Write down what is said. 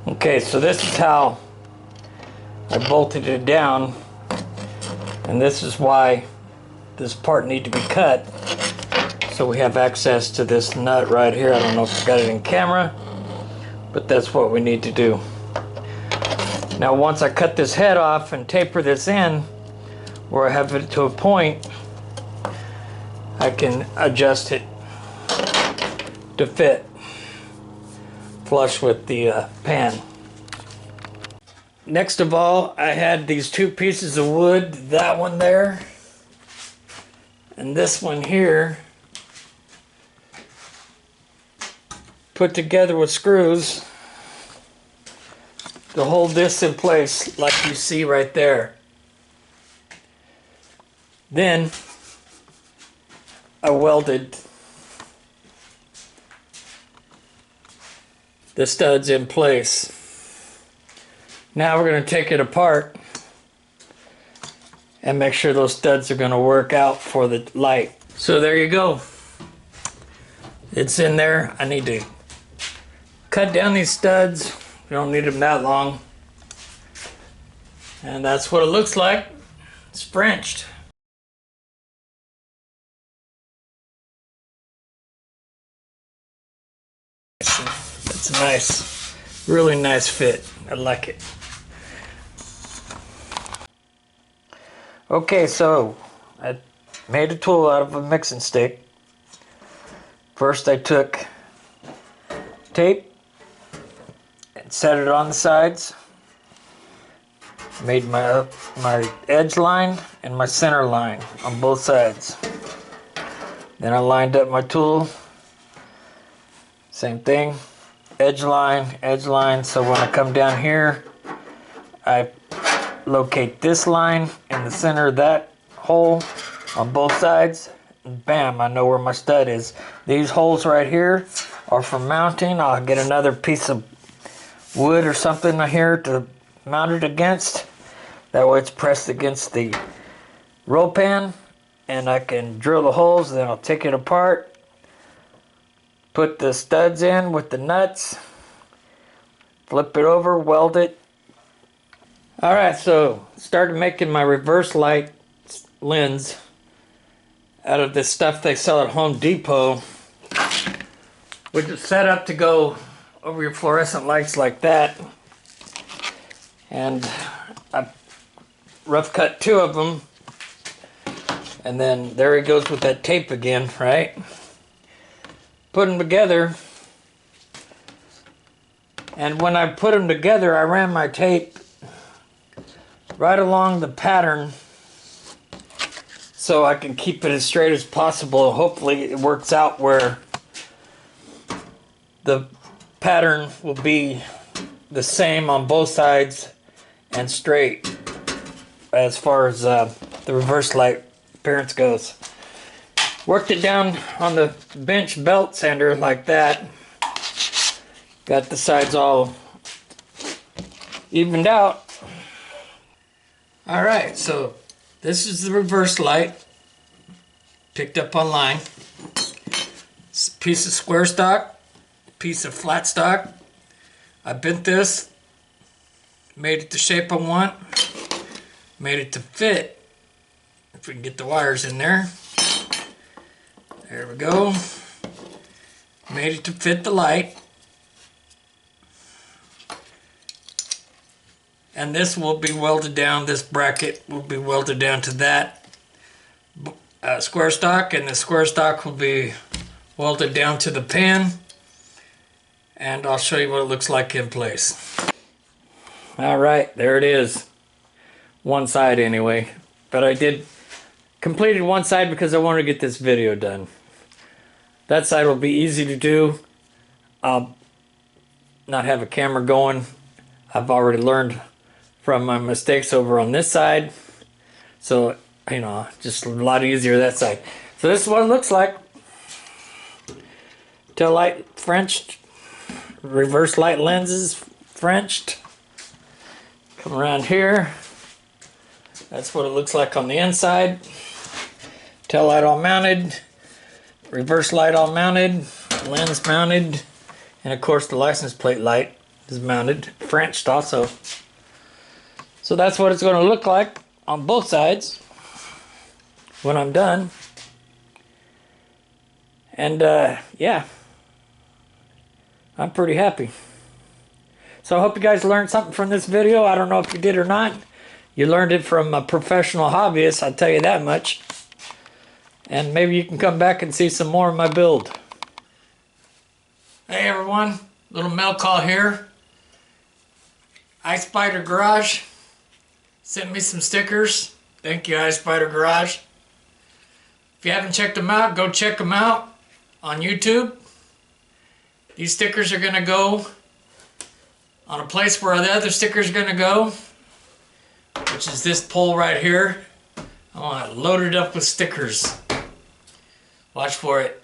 Okay, so this is how I bolted it down, and this is why this part needs to be cut, so we have access to this nut right here. I don't know if I got it in camera, but that's what we need to do. Now once I cut this head off and taper this in where I have it to a point, I can adjust it to fit flush with the pan. Next of all, I had these two pieces of wood, that one there and this one here, put together with screws to hold this in place like you see right there. Then I welded the studs in place. Now we're going to take it apart and make sure those studs are going to work out for the light. So there you go. It's in there. I need to cut down these studs. We don't need them that long. And that's what it looks like. It's Frenched. It's a nice, really nice fit. I like it. Okay, so I made a tool out of a mixing stick. First I took tape and set it on the sides. Made my edge line and my center line on both sides. Then I lined up my tool. Same thing. Edge line, so when I come down here, I locate this line in the center of that hole on both sides, and bam, I know where my stud is. These holes right here are for mounting. I'll get another piece of wood or something here to mount it against. That way it's pressed against the roll pan, and I can drill the holes, then I'll take it apart, put the studs in with the nuts, flip it over, weld it. Alright, so started making my reverse light lens out of this stuff they sell at Home Depot, which is set up to go over your fluorescent lights like that. And I rough cut two of them, and then there he goes with that tape again, right? Put them together, and when I put them together, I ran my tape right along the pattern so I can keep it as straight as possible. Hopefully it works out where the pattern will be the same on both sides and straight as far as the reverse light appearance goes. Worked it down on the bench belt sander like that. Got the sides all evened out. Alright, so this is the reverse light. Picked up online. It's a piece of square stock, piece of flat stock. I bent this, made it the shape I want, made it to fit. If we can get the wires in there. There we go. Made it to fit the light. And this will be welded down, this bracket will be welded down to that square stock, and the square stock will be welded down to the pan. And I'll show you what it looks like in place. Alright, there it is. One side anyway. But I completed one side because I wanted to get this video done. That side will be easy to do. I'll not have a camera going. I've already learned from my mistakes over on this side. So, you know, just a lot easier that side. So this is what it looks like. Tail light Frenched. Reverse light lenses Frenched. Come around here. That's what it looks like on the inside. Tail light all mounted. Reverse light all mounted. Lens mounted. And of course the license plate light is mounted, Frenched also. So that's what it's going to look like on both sides when I'm done. And yeah, I'm pretty happy. So I hope you guys learned something from this video. I don't know if you did or not. You learned it from a professional hobbyist, I'll tell you that much. And maybe you can come back and see some more of my build. Hey everyone, little mail call here. iSpider Garage sent me some stickers. Thank you, iSpider Garage. If you haven't checked them out, go check them out on YouTube. These stickers are going to go on a place where the other stickers are going to go, which is this pole right here. I want it loaded up with stickers. Watch for it.